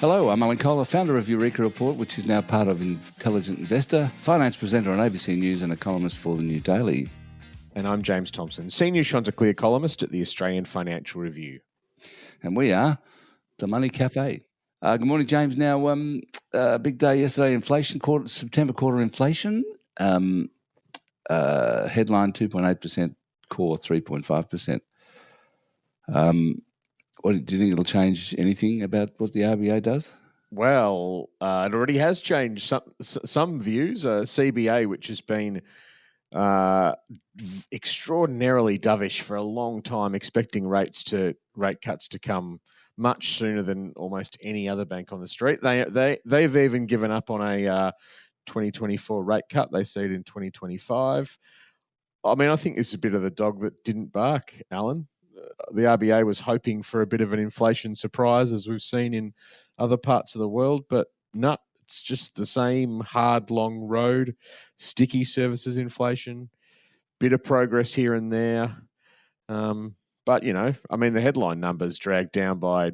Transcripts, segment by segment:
Hello, I'm Alan Kohler, founder of Eureka Report, which is now part of Intelligent Investor, finance presenter on ABC News and a columnist for the New Daily. And I'm James Thomson, senior Chanticleer columnist at the Australian Financial Review. And we are the Money Café. Good morning, James. Now, big day yesterday, inflation, September quarter inflation, headline 2.8%, core 3.5%. What do you think it'll change anything about what the RBA does? Well, it already has changed some views. CBA, which has been extraordinarily dovish for a long time, expecting rate cuts to come much sooner than almost any other bank on the street. They've even given up on a 2024 rate cut. They see it in 2025. I mean, I think this is a bit of the dog that didn't bark, Alan. The RBA was hoping for a bit of an inflation surprise, as we've seen in other parts of the world, but no, it's just the same hard, long road, sticky services inflation, bit of progress here and there. But, the headline numbers dragged down by,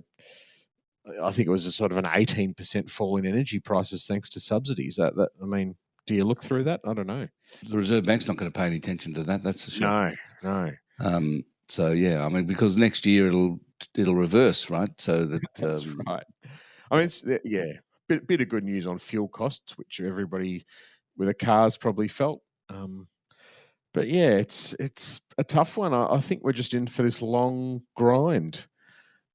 I think it was a sort of an 18% fall in energy prices thanks to subsidies. Do you look through that? I don't know. The Reserve Bank's not going to pay any attention to that, that's for sure. No. So, yeah, because next year it'll reverse, right? So that's right. Bit of good news on fuel costs, which everybody with a car's probably felt. But yeah, it's a tough one. I think we're just in for this long grind.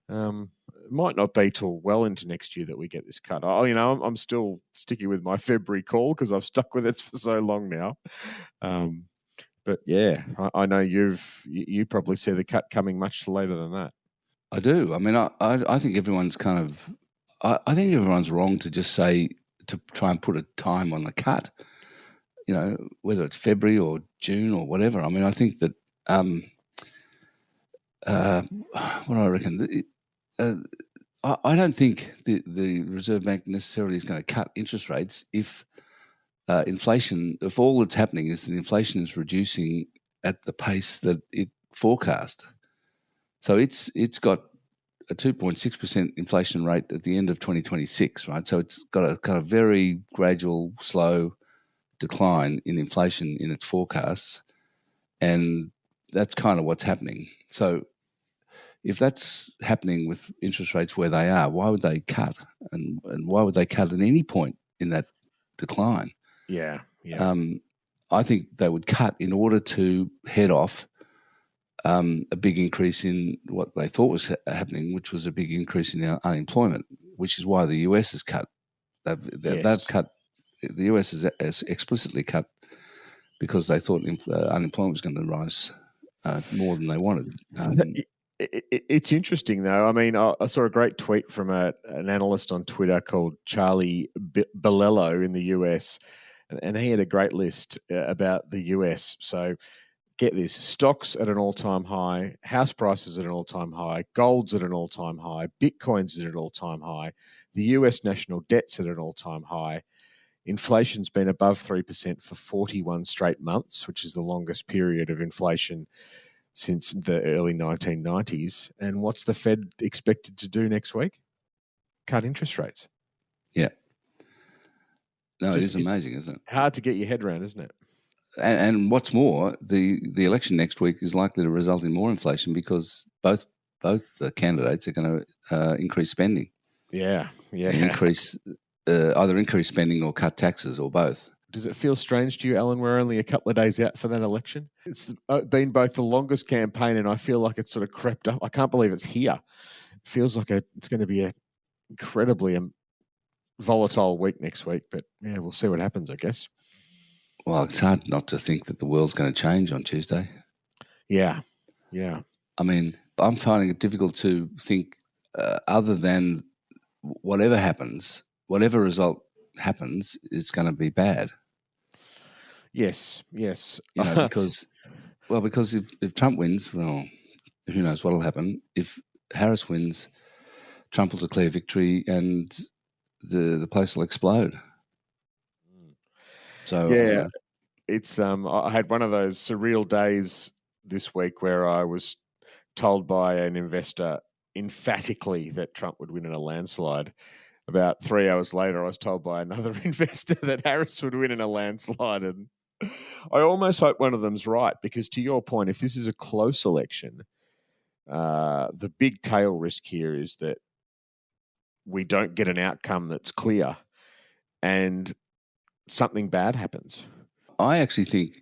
It might not be till well into next year that we get this cut. I'm still sticking with my February call because I've stuck with it for so long now. But yeah, I know you probably see the cut coming much later than that. I do. I think everyone's I think everyone's wrong to just say, to try and put a time on the cut, whether it's February or June or whatever. I think that, what do I reckon? I don't think the Reserve Bank necessarily is going to cut interest rates if inflation, if all that's happening is that inflation is reducing at the pace that it forecast. So it's got a 2.6% inflation rate at the end of 2026, right? So it's got a kind of very gradual, slow decline in inflation in its forecasts, and that's kind of what's happening. So if that's happening with interest rates where they are, why would they cut? And why would they cut at any point in that decline? Yeah. I think they would cut in order to head off a big increase in what they thought was happening, which was a big increase in unemployment, which is why the US has cut. They've cut. The US has explicitly cut because they thought unemployment was going to rise more than they wanted. It's interesting, though. I saw a great tweet from an analyst on Twitter called Charlie Bilello in the US, and he had a great list about the US. So get this: stocks at an all-time high, house prices at an all-time high, gold's at an all-time high, Bitcoin's at an all-time high, the US national debt's at an all-time high. Inflation's been above 3% for 41 straight months, which is the longest period of inflation since the early 1990s. And what's the Fed expected to do next week? Cut interest rates. Yeah. No, it is amazing, isn't it? Hard to get your head around, isn't it? And what's more, the election next week is likely to result in more inflation because both candidates are going to increase spending. Yeah. Either increase spending or cut taxes or both. Does it feel strange to you, Alan? We're only a couple of days out for that election. It's been both the longest campaign, and I feel like it's sort of crept up. I can't believe it's here. It feels like it's going to be an incredibly volatile week next week, but yeah, we'll see what happens, I guess. Well, it's hard not to think that the world's going to change on Tuesday. Yeah. I'm finding it difficult to think other than whatever happens, whatever result happens, is going to be bad. Yes. Because if Trump wins, well, who knows what'll happen. If Harris wins, Trump will declare victory and the place will explode. So yeah, it's I had one of those surreal days this week where I was told by an investor emphatically that Trump would win in a landslide. about 3 hours later, I was told by another investor that Harris would win in a landslide. And I almost hope one of them's right, because to your point, if this is a close election, the big tail risk here is that we don't get an outcome that's clear and something bad happens. I actually think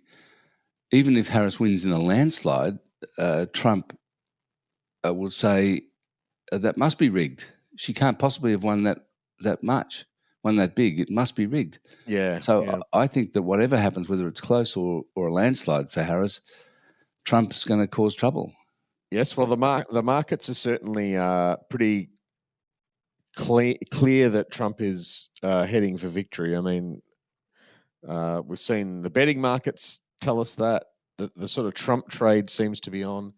even if Harris wins in a landslide, Trump will say that must be rigged. She can't possibly have won that much, won that big. It must be rigged. Yeah. So yeah. I think that whatever happens, whether it's close or a landslide for Harris, Trump's going to cause trouble. Yes, well, the markets are certainly pretty clear that Trump is heading for victory. I mean, we've seen the betting markets tell us that. The sort of Trump trade seems to be on.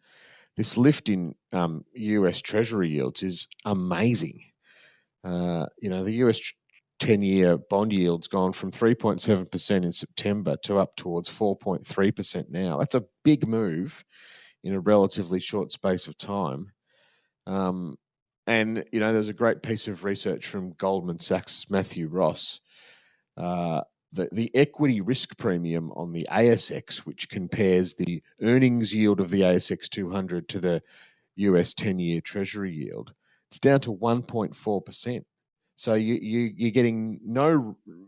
This lift in US Treasury yields is amazing. The US 10-year bond yield's gone from 3.7% in September to up towards 4.3% now. That's a big move in a relatively short space of time. And, there's a great piece of research from Goldman Sachs' Matthew Ross. The equity risk premium on the ASX, which compares the earnings yield of the ASX 200 to the US 10-year Treasury yield, it's down to 1.4%. So you're getting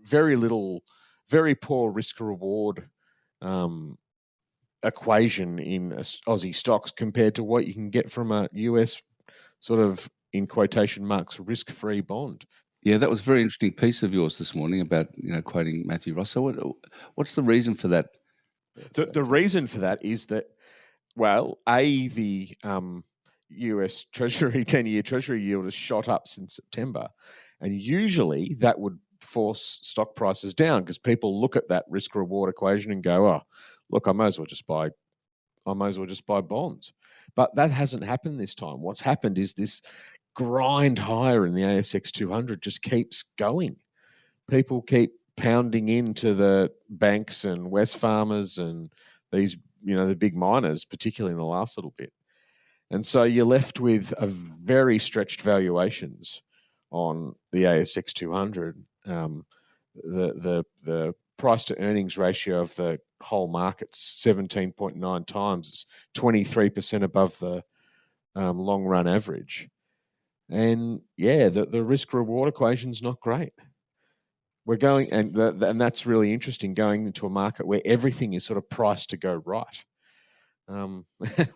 very little, very poor risk-reward equation in Aussie stocks compared to what you can get from a US sort of, in quotation marks, risk-free bond. Yeah, that was a very interesting piece of yours this morning about quoting Matthew Ross. So what's the reason for that? The reason for that is that, well, the US Treasury 10-year Treasury yield has shot up since September, and usually that would force stock prices down because people look at that risk-reward equation and go, "Oh, look, I might as well just buy bonds." But that hasn't happened this time. What's happened is this grind higher in the ASX 200 just keeps going. People keep pounding into the banks and Wesfarmers and these, the big miners, particularly in the last little bit. And so you're left with a very stretched valuations on the ASX 200. The price to earnings ratio of the whole market's 17.9 times. It's 23% above the long run average. And the risk reward equation's not great. We're going, and that's really interesting, going into a market where everything is sort of priced to go right.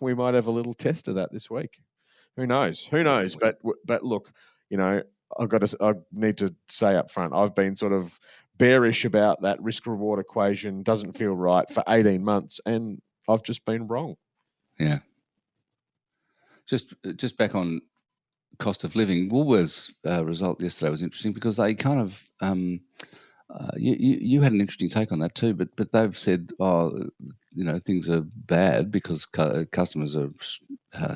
We might have a little test of that this week. Who knows? But look, I need to say up front, I've been sort of bearish about that risk reward equation. Doesn't feel right for 18 months, and I've just been wrong. Yeah. Just back on cost of living, Woolworths' result yesterday was interesting because they kind of you had an interesting take on that too, but they've said, things are bad because customers are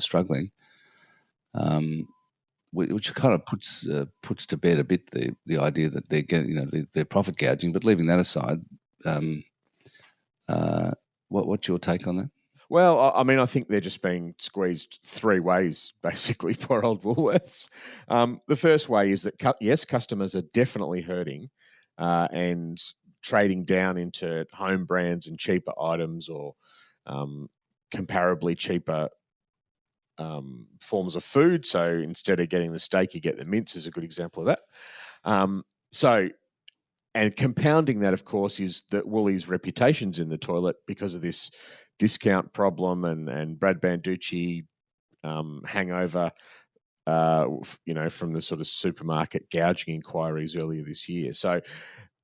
struggling, which kind of puts to bed a bit the idea that they're getting, they're profit gouging. But leaving that aside, what's your take on that? Well, I mean, I think they're just being squeezed three ways, basically, poor old Woolworths. The first way is that, yes, customers are definitely hurting and trading down into home brands and cheaper items or comparably cheaper forms of food. So instead of getting the steak, you get the mince is a good example of that. And compounding that, of course, is that Woolies' reputation's in the toilet because of this discount problem and Brad Banducci hangover, from the sort of supermarket gouging inquiries earlier this year. So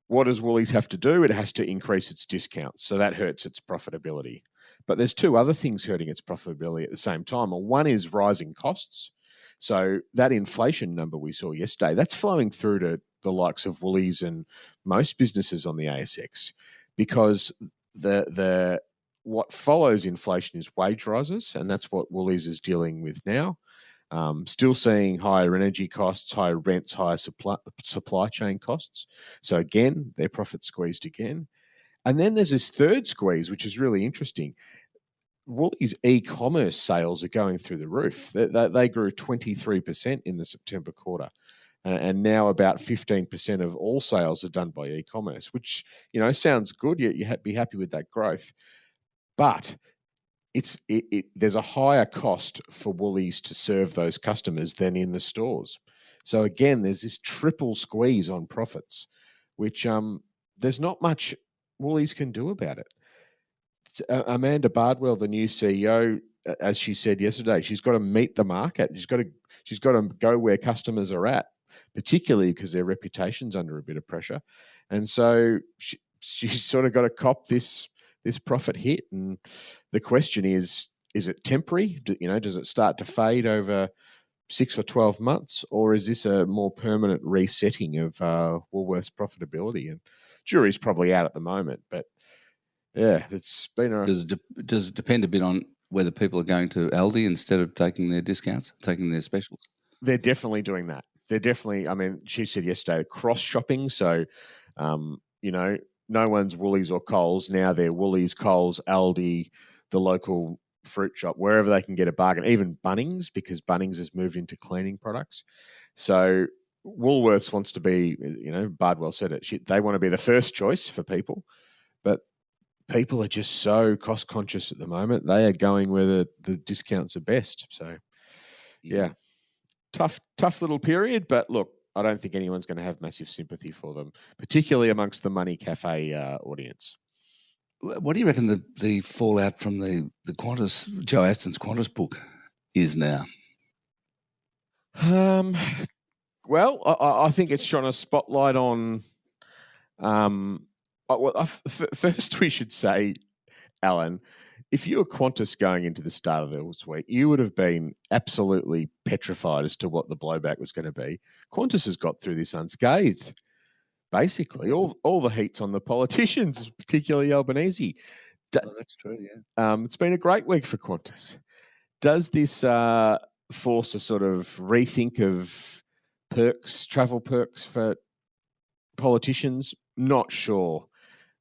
what does Woolies have to do? It has to increase its discounts. So that hurts its profitability. But there's two other things hurting its profitability at the same time. One is rising costs. So that inflation number we saw yesterday, that's flowing through to the likes of Woolies and most businesses on the ASX, because the what follows inflation is wage rises, and that's what Woolies is dealing with now. Still seeing higher energy costs, higher rents, higher supply chain costs. So again, their profits squeezed again. And then there's this third squeeze, which is really interesting. Woolies e-commerce sales are going through the roof. They grew 23% in the September quarter. and now about 15% of all sales are done by e-commerce, which sounds good. You'd be happy with that growth, but there's a higher cost for Woolies to serve those customers than in the stores. So again, there's this triple squeeze on profits, which there's not much Woolies can do about it. Amanda Bardwell, the new CEO, as she said yesterday, she's got to meet the market. She's got to go where customers are at, particularly because their reputation's under a bit of pressure. And so she's sort of got to cop this profit hit. And the question is it temporary? Does it start to fade over 6 or 12 months, or is this a more permanent resetting of Woolworths profitability? And jury's probably out at the moment, but yeah, it's been Does it depend a bit on whether people are going to Aldi instead of taking their discounts, taking their specials? They're definitely doing that. They're definitely, she said yesterday, cross-shopping. So, no one's Woolies or Coles. Now they're Woolies, Coles, Aldi, the local fruit shop, wherever they can get a bargain, even Bunnings, because Bunnings has moved into cleaning products. So Woolworths wants to be, Bardwell said it, they want to be the first choice for people, but people are just so cost conscious at the moment. They are going where the discounts are best. So, yeah, tough little period. But look, I don't think anyone's going to have massive sympathy for them, particularly amongst the Money Café audience. What do you reckon the fallout from the Qantas, Joe Aston's Qantas book is now? Well, I think it's shone a spotlight on. First, we should say, Alan, if you were Qantas going into the start of this week, you would have been absolutely petrified as to what the blowback was going to be. Qantas has got through this unscathed. Basically, all the heat's on the politicians, particularly Albanese. That's true, yeah. It's been a great week for Qantas. Does this force a sort of rethink of travel perks for politicians? Not sure.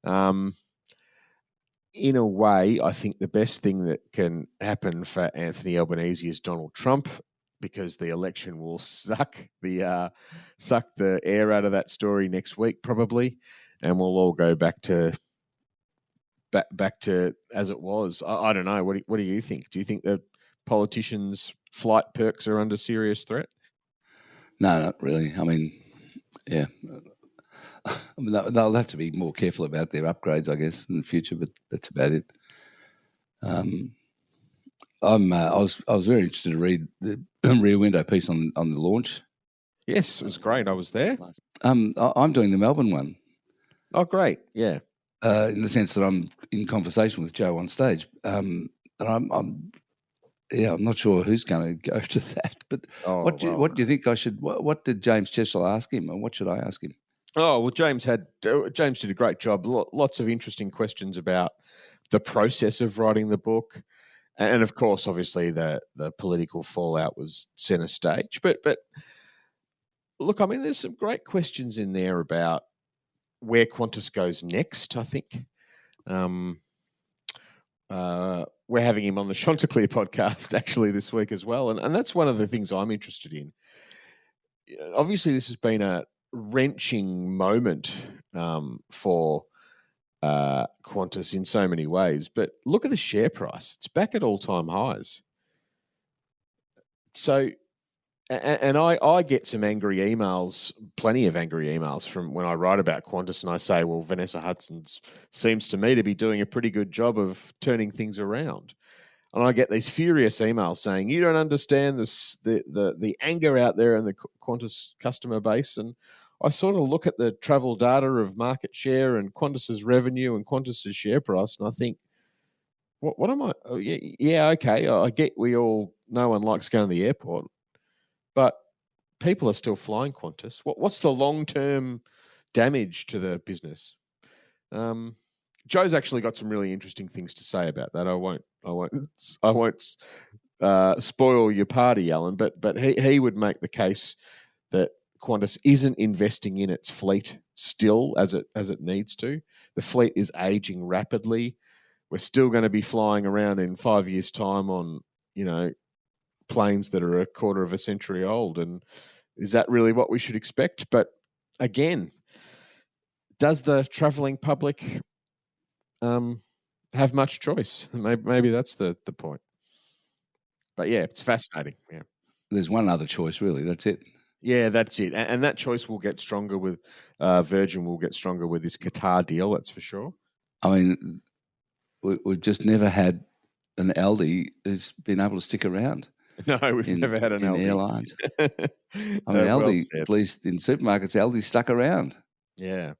In a way, I think the best thing that can happen for Anthony Albanese is Donald Trump, because the election will suck the air out of that story next week probably, and we'll all go back to as it was. I don't know. What do you think? Do you think the politicians' flight perks are under serious threat? No, not really. Yeah. They'll have to be more careful about their upgrades, I guess, in the future. But that's about it. I was very interested to read the Rear Window piece on the launch. Yes, it was great. I was there. I'm doing the Melbourne one. Oh, great! Yeah. In the sense that I'm in conversation with Joe on stage, and I'm not sure who's going to go to that. But what do you think I should? What did James Cheshire ask him, and what should I ask him? Oh, well, James did a great job. Lots of interesting questions about the process of writing the book, and of course, obviously, the political fallout was centre stage. But look, there's some great questions in there about where Qantas goes next. I think we're having him on the Chanticleer podcast actually this week as well, and that's one of the things I'm interested in. Obviously, this has been a wrenching moment for Qantas in so many ways, but look at the share price. It's back at all-time highs. So, and I get some angry emails, plenty of angry emails from when I write about Qantas, and I say, well, Vanessa Hudson seems to me to be doing a pretty good job of turning things around. And I get these furious emails saying, you don't understand the anger out there in the Qantas customer base. And I sort of look at the travel data of market share and Qantas's revenue and Qantas's share price, and I think, what am I? Oh, yeah, okay. I get no one likes going to the airport, but people are still flying Qantas. What's the long-term damage to the business? Joe's actually got some really interesting things to say about that. I won't spoil your party, Alan, but he would make the case that Qantas isn't investing in its fleet still as it needs to. The fleet is aging rapidly. We're still going to be flying around in 5 years' time on, planes that are a quarter of a century old, and Is that really what we should expect? But again, does the travelling public have much choice? Maybe that's the point. But yeah, it's fascinating. Yeah. There's one other choice, really. That's it. Yeah, that's it. And that choice will get stronger with Virgin will get stronger with this Qatar deal, that's for sure. I mean, we've just never had an Aldi who's been able to stick around. No, we've never had an in Aldi. airlines. I mean, Aldi, at least in supermarkets, Aldi stuck around. Yeah.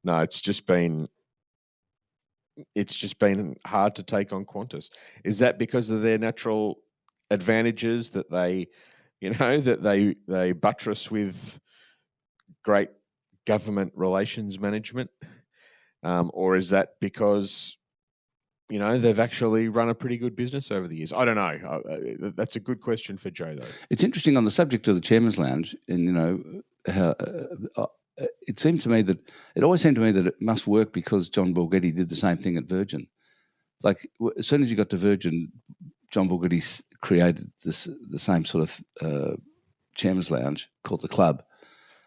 No, it's just been hard to take on Qantas. Is that because of their natural advantages that they buttress with great government relations management, or is that because they've actually run a pretty good business over the years? I don't know. That's a good question for Joe, though. It's interesting on the subject of the Chairman's Lounge, and how it always seemed to me that it must work because John Borghetti did the same thing at Virgin. Like as soon as he got to Virgin, John Borghetti created the same sort of Chairman's Lounge called the Club.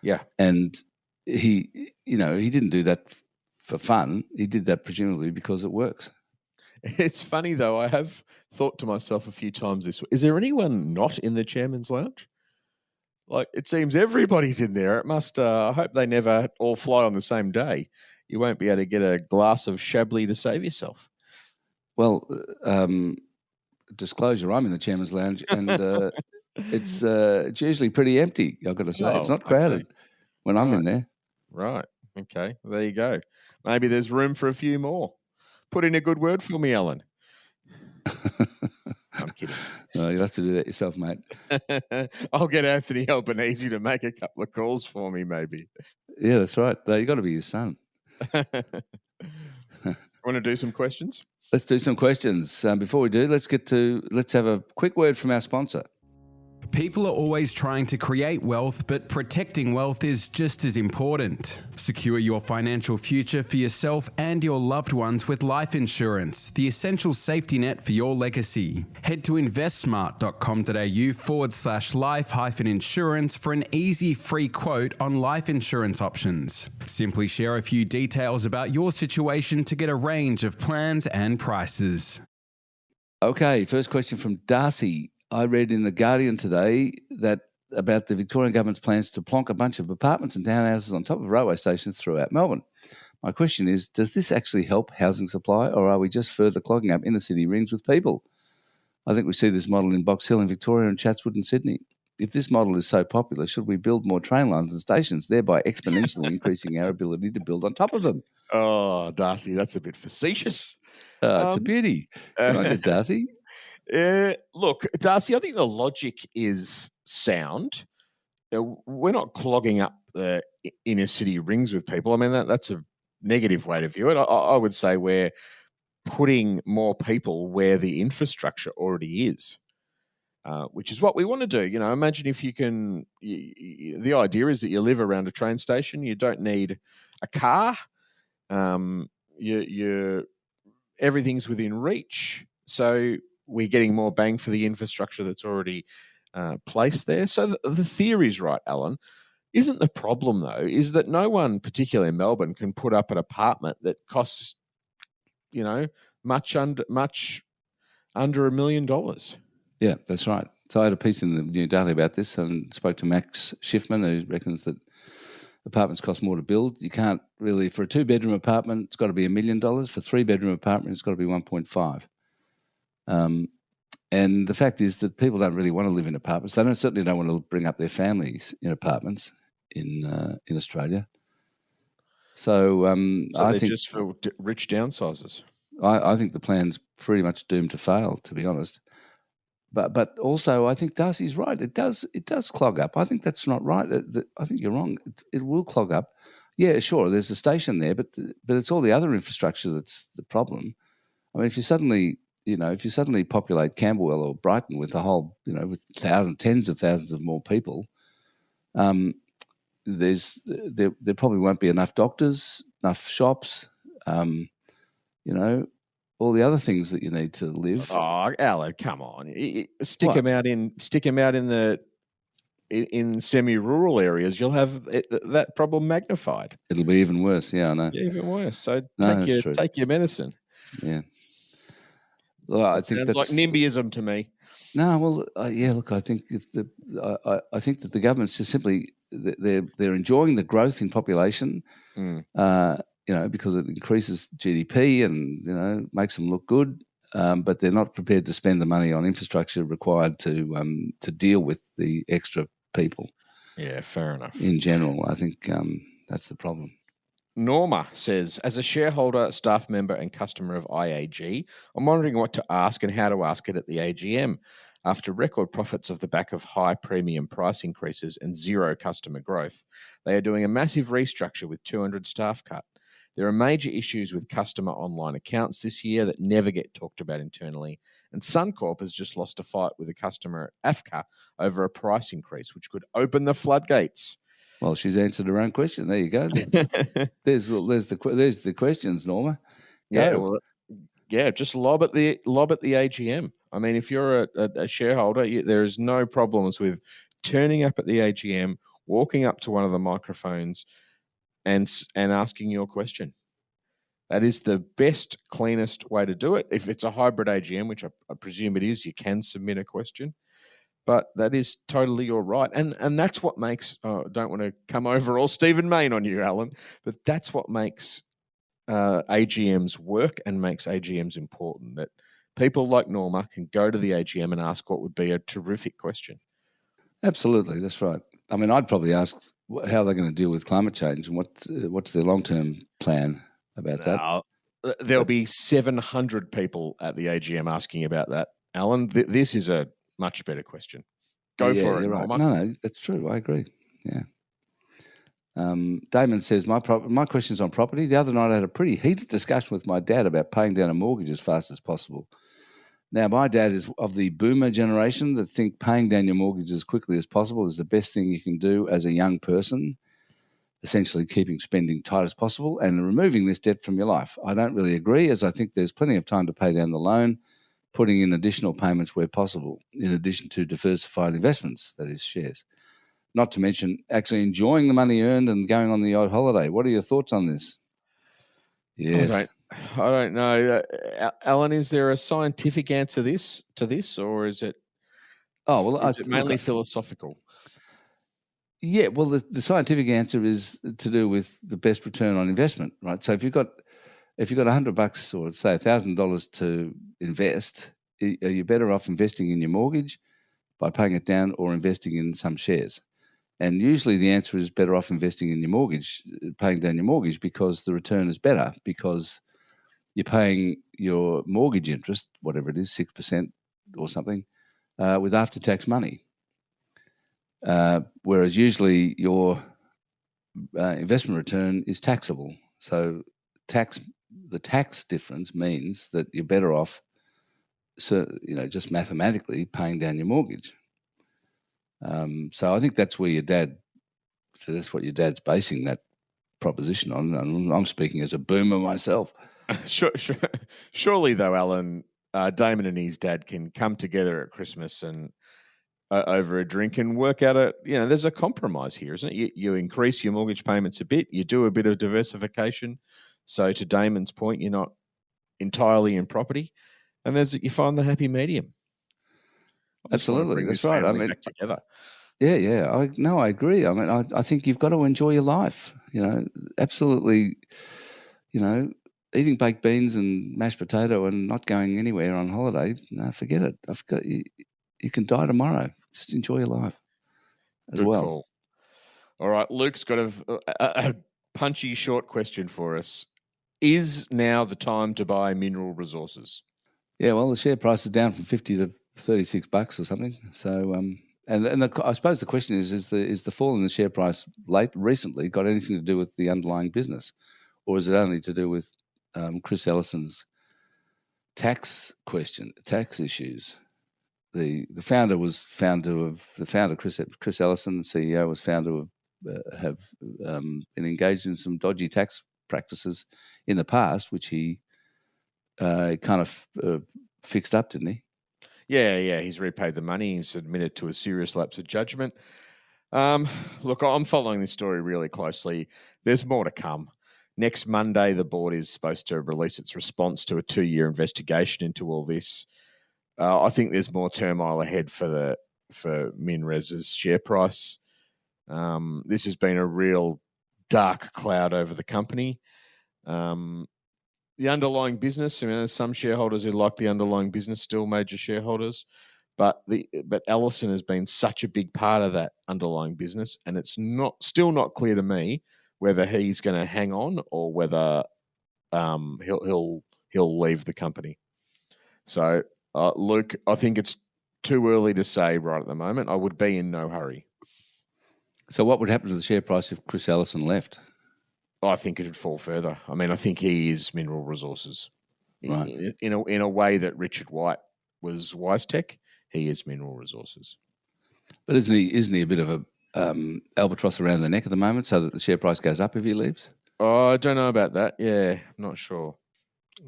Yeah, and he didn't do that for fun. He did that presumably because it works. It's funny, though. I have thought to myself a few times this: is there anyone not in the Chairman's Lounge? Like, it seems everybody's in there. It must. I hope they never all fly on the same day. You won't be able to get a glass of Chablis to save yourself. Well, disclosure: I'm in the Chairman's Lounge, and it's usually pretty empty. I've got to say, it's not crowded when I'm in there. Right. Okay. There you go. Maybe there's room for a few more. Put in a good word for me, Alan. I'm kidding. No, you'll have to do that yourself, mate. I'll get Anthony Albanese to make a couple of calls for me, maybe. Yeah, that's right. You got to be his son. Want to do some questions? Let's do some questions. Before we do, let's have a quick word from our sponsor. People are always trying to create wealth, but protecting wealth is just as important. Secure your financial future for yourself and your loved ones with life insurance, the essential safety net for your legacy. Head to investsmart.com.au/life-insurance for an easy free quote on life insurance options. Simply share a few details about your situation to get a range of plans and prices. Okay, first question from Darcy. I read in The Guardian today about the Victorian government's plans to plonk a bunch of apartments and townhouses on top of railway stations throughout Melbourne. My question is, does this actually help housing supply, or are we just further clogging up inner city rings with people? I think we see this model in Box Hill in Victoria and Chatswood in Sydney. If this model is so popular, should we build more train lines and stations, thereby exponentially increasing our ability to build on top of them? Oh, Darcy, that's a bit facetious. It's a beauty. Good on you, Darcy. Look, Darcy, I think the logic is sound. We're not clogging up the inner city rings with people. I mean, that's a negative way to view it. I would say we're putting more people where the infrastructure already is, which is what we want to do. Imagine if you can. The idea is that you live around a train station. You don't need a car. Everything's within reach. So we're getting more bang for the infrastructure that's already placed there. So the theory is right, Alan. Isn't the problem, though, is that no one, particularly in Melbourne, can put up an apartment that costs, much under $1 million. Yeah, that's right. So I had a piece in the New Daily about this and spoke to Max Schiffman, who reckons that apartments cost more to build. You can't really, for a 2-bedroom apartment, it's got to be $1 million. For a 3-bedroom apartment, it's got to be 1.5. And the fact is that people don't really want to live in apartments. They certainly don't want to bring up their families in apartments in Australia. So I think just for rich downsizers. I think the plan's pretty much doomed to fail, to be honest. But also, I think Darcy's right. It does clog up. I think that's not right. I think you're wrong. It will clog up. Yeah, sure. There's a station there, but it's all the other infrastructure that's the problem. I mean, if you suddenly populate Camberwell or Brighton with a whole, with tens of thousands of more people, there probably won't be enough doctors, enough shops, all the other things that you need to live. Oh, Alan, come on! Stick them out in in semi-rural areas, you'll have that problem magnified. It'll be even worse. Yeah, I know. Yeah, even worse. So No, that's true. take your medicine. Yeah. Well, I think sounds like NIMBYism to me. No, well, yeah. Look, I think I think that the government's just simply they're enjoying the growth in population, because it increases GDP and makes them look good, but they're not prepared to spend the money on infrastructure required to deal with the extra people. Yeah, fair enough. In general, I think that's the problem. Norma says, as a shareholder, staff member and customer of IAG, I'm wondering what to ask and how to ask it at the AGM. After record profits off the back of high premium price increases and zero customer growth, they are doing a massive restructure with 200 staff cut. There are major issues with customer online accounts this year that never get talked about internally, and Suncorp has just lost a fight with a customer at AFCA over a price increase, which could open the floodgates. Well, she's answered her own question. There you go. There's the questions, Norma. Go. Just lob at the AGM. I mean, if you're a shareholder, there is no problems with turning up at the AGM, walking up to one of the microphones, and asking your question. That is the best, cleanest way to do it. If it's a hybrid AGM, which I presume it is, you can submit a question. But that is totally your right. And that's what makes, I don't want to come over all Stephen Mayne on you, Alan, but that's what makes AGMs work and makes AGMs important, that people like Norma can go to the AGM and ask what would be a terrific question. Absolutely, that's right. I mean, I'd probably ask how they're going to deal with climate change and what's their long-term plan about that. There'll be 700 people at the AGM asking about that, Alan. This is a much better question. Go for it, Norma. Right. No, that's true. I agree. Yeah. Damon says, my question's on property. The other night I had a pretty heated discussion with my dad about paying down a mortgage as fast as possible. Now, my dad is of the boomer generation that think paying down your mortgage as quickly as possible is the best thing you can do as a young person, essentially keeping spending tight as possible and removing this debt from your life. I don't really agree, as I think there's plenty of time to pay down the loan, putting in additional payments where possible, in addition to diversified investments, that is shares. Not to mention actually enjoying the money earned and going on the odd holiday. What are your thoughts on this? Yes. I don't know. Alan, is there a scientific answer to this, or is it mainly philosophical? Yeah, well, the scientific answer is to do with the best return on investment, right? So if you've got $100 or say $1,000 to invest, are you better off investing in your mortgage by paying it down or investing in some shares? And usually the answer is better off investing in your mortgage, paying down your mortgage, because the return is better, because you're paying your mortgage interest, whatever it is, 6% or something, with after-tax money. Whereas usually your investment return is taxable. So the tax difference means that you're better off, just mathematically paying down your mortgage. So I think that's what your dad's basing that proposition on. And I'm speaking as a boomer myself. Surely, though, Alan, Damon and his dad can come together at Christmas and over a drink and work out there's a compromise here, isn't it? You increase your mortgage payments a bit, you do a bit of diversification. So to Damon's point, you're not entirely in property, and you find the happy medium. Absolutely, that's right. I mean, back together. Yeah. I agree. I mean, I think you've got to enjoy your life. Absolutely. Eating baked beans and mashed potato and not going anywhere on holiday. No, forget it. You can die tomorrow. Just enjoy your life as Good well. Call. All right, Luke's got a punchy short question for us. Is now the time to buy mineral resources? Yeah, well, the share price is down from $50 to $36 or something. So, I suppose the question is the fall in the share price recently got anything to do with the underlying business, or is it only to do with Chris Ellison's tax issues? The founder Chris Ellison, the CEO, was found to have been engaged in some dodgy tax practices in the past, which he kind of fixed up, didn't he? Yeah. He's repaid the money. He's admitted to a serious lapse of judgment. Look, I'm following this story really closely. There's more to come. Next Monday, the board is supposed to release its response to a 2-year investigation into all this. I think there's more turmoil ahead for MinRes's share price. This has been a real dark cloud over the company. The underlying business, I mean, there's some shareholders who like the underlying business still, major shareholders, but Ellison has been such a big part of that underlying business, and it's still not clear to me whether he's going to hang on or whether he'll leave the company. So, Luke, I think it's too early to say right at the moment. I would be in no hurry. So what would happen to the share price if Chris Ellison left? I think it would fall further. I mean, I think he is Mineral Resources. Right. In a way that Richard White was WiseTech, he is Mineral Resources. But isn't he a bit of a albatross around the neck at the moment, so that the share price goes up if he leaves? Oh, I don't know about that. Yeah, I'm not sure.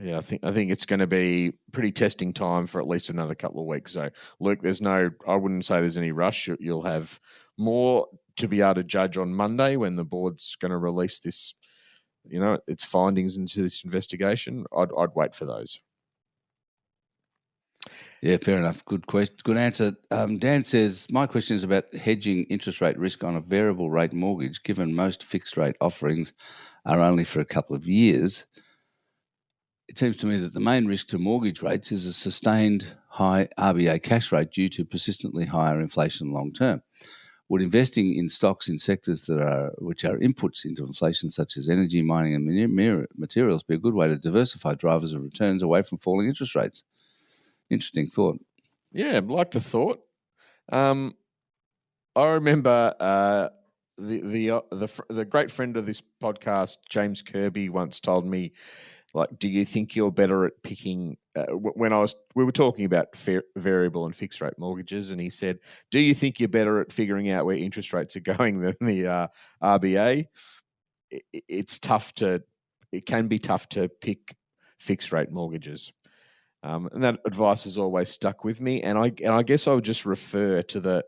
Yeah, I think it's going to be pretty testing time for at least another couple of weeks. So, Luke, I wouldn't say there's any rush. You'll have more to be able to judge on Monday when the board's going to release this, its findings into this investigation. I'd wait for those. Yeah, fair enough. Good question. Good answer. Dan says, my question is about hedging interest rate risk on a variable rate mortgage, given most fixed rate offerings are only for a couple of years. It seems to me that the main risk to mortgage rates is a sustained high RBA cash rate due to persistently higher inflation long term. Would investing in stocks in sectors which are inputs into inflation, such as energy, mining, and materials, be a good way to diversify drivers of returns away from falling interest rates? Interesting thought. Yeah, like the thought. I remember the great friend of this podcast, James Kirby, once told me, like, do you think you're better at picking? We were talking about variable and fixed rate mortgages, and he said, "Do you think you're better at figuring out where interest rates are going than the RBA?" It can be tough to pick fixed rate mortgages. And that advice has always stuck with me. And I guess I would just refer to the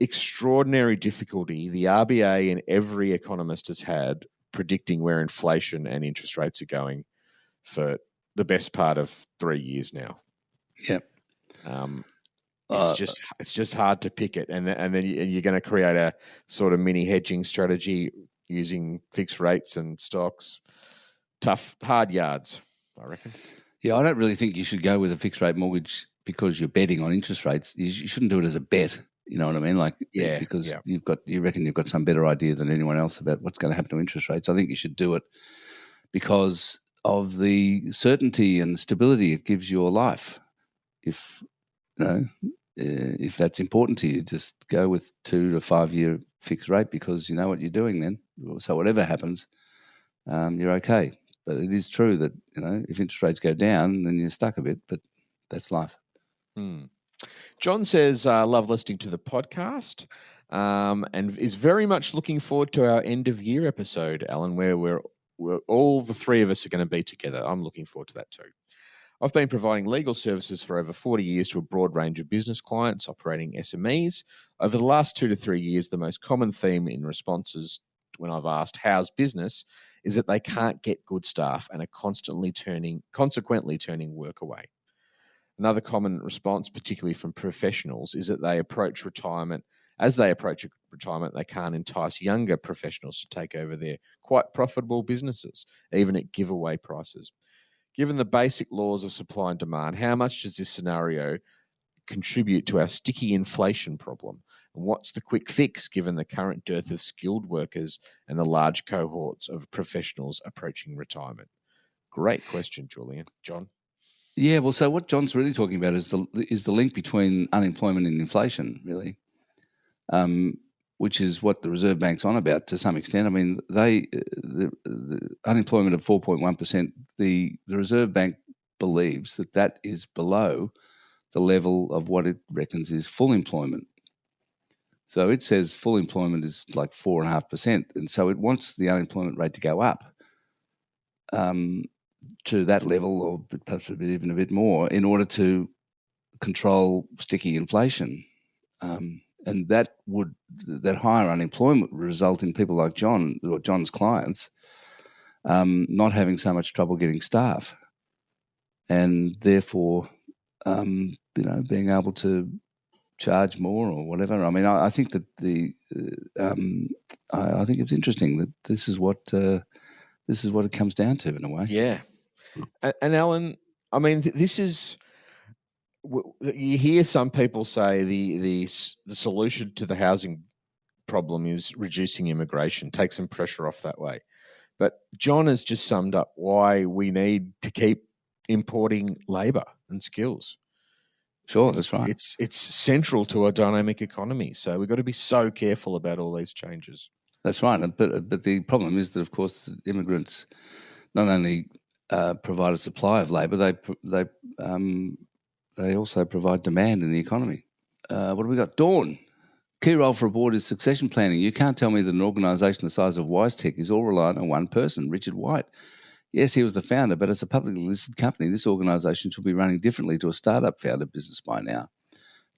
extraordinary difficulty the RBA and every economist has had predicting where inflation and interest rates are going for the best part of 3 years now. Yep. It's just hard to pick it, and then you're going to create a sort of mini hedging strategy using fixed rates and stocks. Tough, hard yards, I reckon. Yeah, I don't really think you should go with a fixed rate mortgage because you're betting on interest rates. You shouldn't do it as a bet. You know what I mean? Because you reckon you've got some better idea than anyone else about what's going to happen to interest rates. I think you should do it because of the certainty and stability it gives your life. If that's important to you, just go with 2 to 5 year fixed rate because you know what you're doing then. So whatever happens, you're okay. But it is true that, if interest rates go down, then you're stuck a bit, but that's life. John says, love listening to the podcast and is very much looking forward to our end of year episode, Alan, where we're all the three of us are going to be together. I'm looking forward to that too. I've been providing legal services for over 40 years to a broad range of business clients operating SMEs. Over the last 2 to 3 years, the most common theme in responses when I've asked how's business is that they can't get good staff and are consequently turning work away. Another common response, particularly from professionals, is that they approach retirement. As they approach retirement, they can't entice younger professionals to take over their quite profitable businesses, even at giveaway prices. Given the basic laws of supply and demand, how much does this scenario contribute to our sticky inflation problem? And what's the quick fix given the current dearth of skilled workers and the large cohorts of professionals approaching retirement? Great question, John. Yeah, well, so what John's really talking about is the link between unemployment and inflation, really, which is what the Reserve Bank's on about to some extent. I mean, the unemployment of 4.1%, the Reserve Bank believes that is below the level of what it reckons is full employment. So it says full employment is like 4.5%, and so it wants the unemployment rate to go up to that level, or perhaps even a bit more, in order to control sticky inflation. and that higher unemployment would result in people like John or John's clients not having so much trouble getting staff, and therefore, being able to charge more or whatever. I mean, I think that I think it's interesting that this is what it comes down to in a way. Yeah, and Alan, I mean, this is. You hear some people say the solution to the housing problem is reducing immigration, take some pressure off that way. But John has just summed up why we need to keep importing labour and skills. Sure, that's right. It's central to a dynamic economy, so we've got to be so careful about all these changes. That's right, but the problem is that, of course, immigrants not only provide a supply of labour, they also provide demand in the economy. What have we got? Dawn. Key role for a board is succession planning. You can't tell me that an organisation the size of WiseTech is all reliant on one person, Richard White. Yes, he was the founder, but as a publicly listed company, this organisation should be running differently to a startup founder business by now.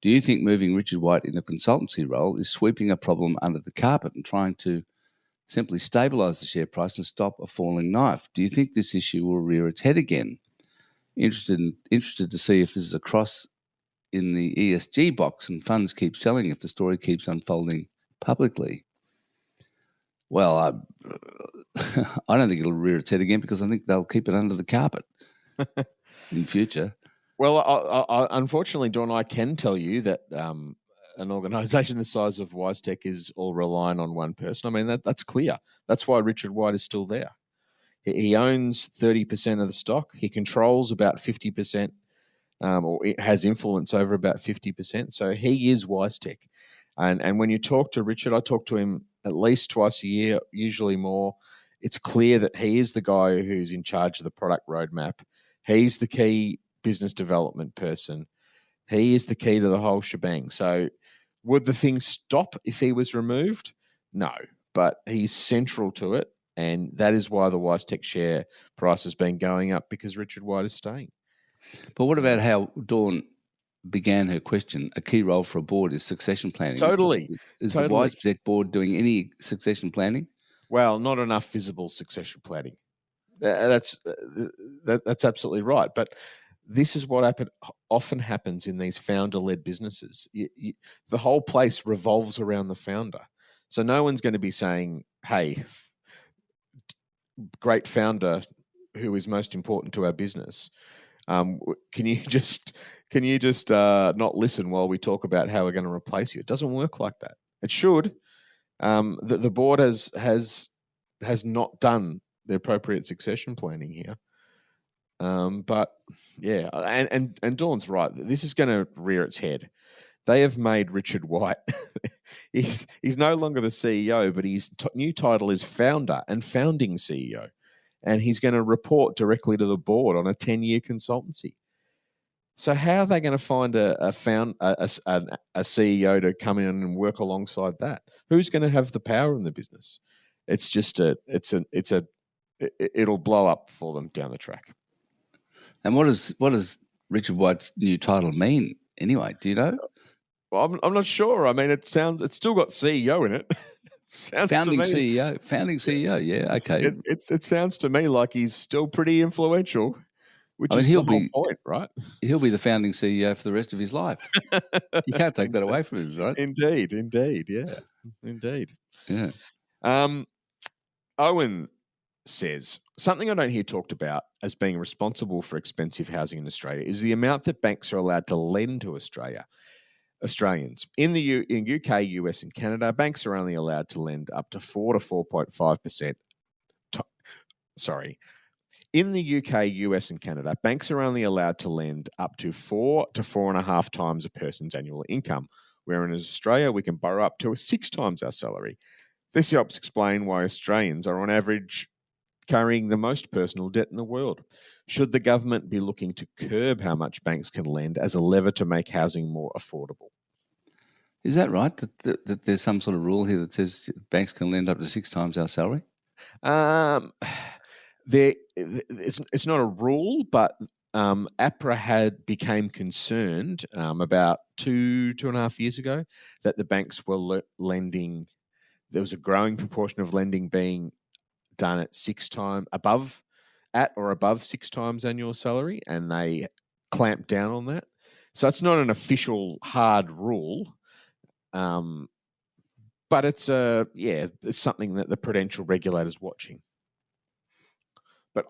Do you think moving Richard White in a consultancy role is sweeping a problem under the carpet and trying to simply stabilise the share price and stop a falling knife? Do you think this issue will rear its head again? Interested to see if this is a cross in the ESG box and funds keep selling if the story keeps unfolding publicly. Well, I don't think it'll rear its head again because I think they'll keep it under the carpet in future. Well, I, unfortunately, Dawn, I can tell you that an organisation the size of WiseTech is all relying on one person. I mean, that's clear. That's why Richard White is still there. He owns 30% of the stock. He controls about 50%, or it has influence over about 50%. So he is WiseTech. And when you talk to Richard, I talk to him at least twice a year, usually more. It's clear that he is the guy who's in charge of the product roadmap. He's the key business development person. He is the key to the whole shebang. So would the thing stop if he was removed? No, but he's central to it. And that is why the WiseTech share price has been going up, because Richard White is staying. But what about how Dawn began her question? A key role for a board is succession planning. Totally. Is the WiseTech board doing any succession planning? Well, not enough visible succession planning. That's absolutely right. But this is what often happens in these founder-led businesses. The whole place revolves around the founder. So no one's going to be saying, hey, great founder who is most important to our business, can you just not listen while we talk about how we're going to replace you? It doesn't work like that. It should. The board has not done the appropriate succession planning here. But yeah, and Dawn's right. This is going to rear its head. They have made Richard White. he's no longer the CEO, but his new title is founder and founding CEO, and he's going to report directly to the board on a 10-year consultancy. So how are they going to find a CEO to come in and work alongside that? Who's going to have the power in the business? It's just it'll blow up for them down the track. And what does Richard White's new title mean anyway? Do you know? Well, I'm not sure. I mean, it's still got CEO in it. Founding CEO. Yeah, okay. It sounds to me like he's still pretty influential, which is the whole point, right? He'll be the founding CEO for the rest of his life. You can't take that away from him, right? Indeed, yeah, indeed. Yeah. Owen says, something I don't hear talked about as being responsible for expensive housing in Australia is the amount that banks are allowed to lend to Australians. In the UK, US, and Canada, banks are only allowed to lend up to 4 to 4.5%. In the UK, US, and Canada, banks are only allowed to lend up to 4 to 4.5 times a person's annual income, where in Australia we can borrow up to 6 times our salary. This helps explain why Australians are on average carrying the most personal debt in the world. Should the government be looking to curb how much banks can lend as a lever to make housing more affordable? Is that right, that there's some sort of rule here that says banks can lend up to 6 times our salary? It's not a rule, but APRA became concerned about 2.5 years ago that the banks were lending. There was a growing proportion of lending being done at or above 6 times annual salary, and they clamped down on that. So it's not an official hard rule, but it's something that the prudential regulator's watching. But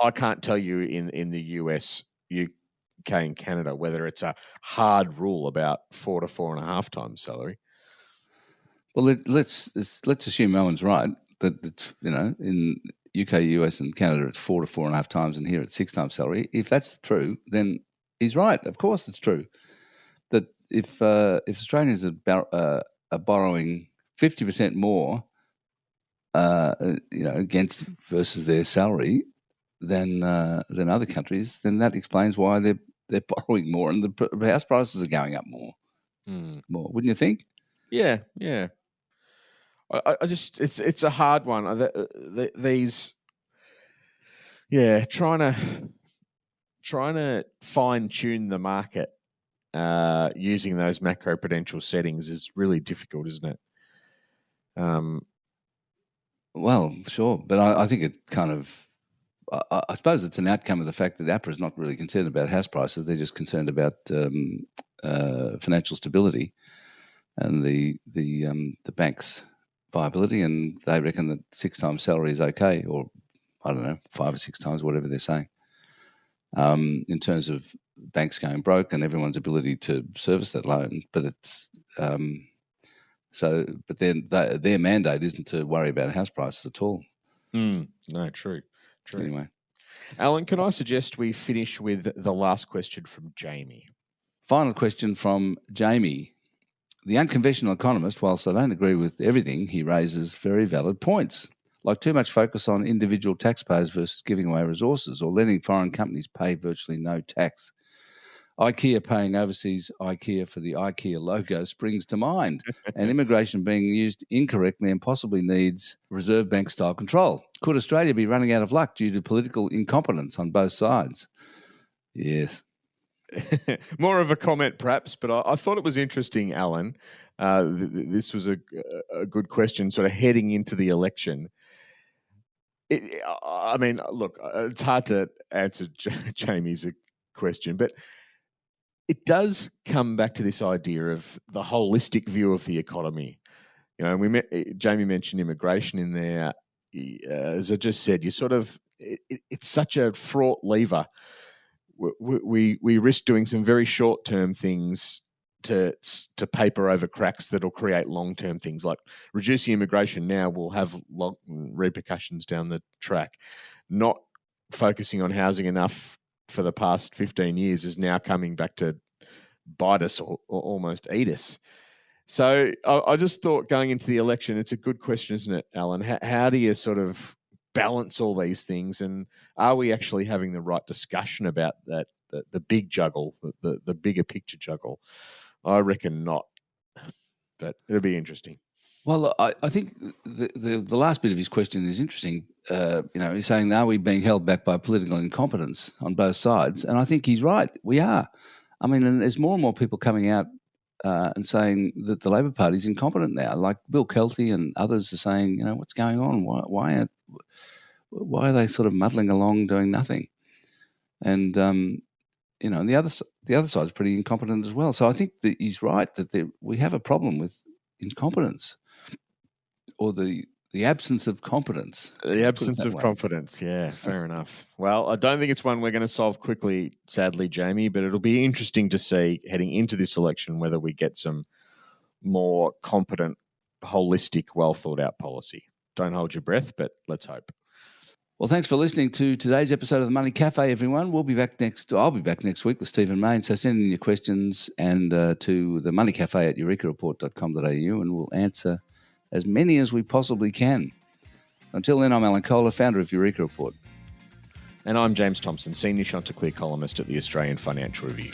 I can't tell you in the US, UK, and Canada whether it's a hard rule about 4 to 4.5 times salary. Well, let's assume Owen's right, that it's, in UK, US, and Canada it's 4 to 4.5 times, and here it's 6 times salary. If that's true, then he's right. Of course, it's true that if Australians are borrowing 50% more, against versus their salary than other countries, then that explains why they're borrowing more and the house prices are going up more. More, wouldn't you think? Yeah. I just it's a hard one. Trying to fine tune the market using those macro-prudential settings is really difficult, isn't it? Well, sure, but I think it kind of, I suppose it's an outcome of the fact that APRA is not really concerned about house prices. They're just concerned about financial stability and the bank's viability, and they reckon that 6 times salary is okay, or I don't know, 5 or 6 times, whatever they're saying, in terms of banks going broke and everyone's ability to service that loan. But it's but then their mandate isn't to worry about house prices at all. No, true. Anyway, Alan, can I suggest we finish with the last question from Jamie? Final question from Jamie. The unconventional economist, whilst I don't agree with everything, he raises very valid points, like too much focus on individual taxpayers versus giving away resources, or letting foreign companies pay virtually no tax. IKEA paying overseas IKEA for the IKEA logo springs to mind, and immigration being used incorrectly and possibly needs Reserve Bank style control. Could Australia be running out of luck due to political incompetence on both sides? Yes. More of a comment, perhaps, but I thought it was interesting, Alan. This was a good question, sort of heading into the election. Look, it's hard to answer Jamie's question, but it does come back to this idea of the holistic view of the economy. Jamie mentioned immigration in there. As I just said, it's such a fraught lever. We risk doing some very short-term things to paper over cracks that'll create long-term things, like reducing immigration now will have long repercussions down the track. Not focusing on housing enough for the past 15 years is now coming back to bite us or almost eat us. So I just thought, going into the election, it's a good question, isn't it, Alan? How do you sort of balance all these things, and are we actually having the right discussion about that, the big juggle, the bigger picture juggle? I reckon not, but it'll be interesting. Well, I think the last bit of his question is interesting. He's saying, are we being held back by political incompetence on both sides? And I think he's right. We are. I mean, and there's more and more people coming out and saying that the Labor Party is incompetent now. Like Bill Kelty and others are saying, what's going on? Why are they sort of muddling along doing nothing? And and the other side's pretty incompetent as well. So I think that he's right that we have a problem with incompetence, or the absence of competence. The absence of confidence, yeah, fair enough. Well, I don't think it's one we're going to solve quickly, sadly, Jamie, but it'll be interesting to see heading into this election whether we get some more competent, holistic, well-thought-out policy. Don't hold your breath, but let's hope. Well, thanks for listening to today's episode of the Money Café, everyone. I'll be back next week with Stephen Main. So send in your questions and to the moneycafe@eurekareport.com.au, and we'll answer as many as we possibly can. Until then, I'm Alan Kohler, founder of Eureka Report. And I'm James Thomson, senior Chanticleer columnist at the Australian Financial Review.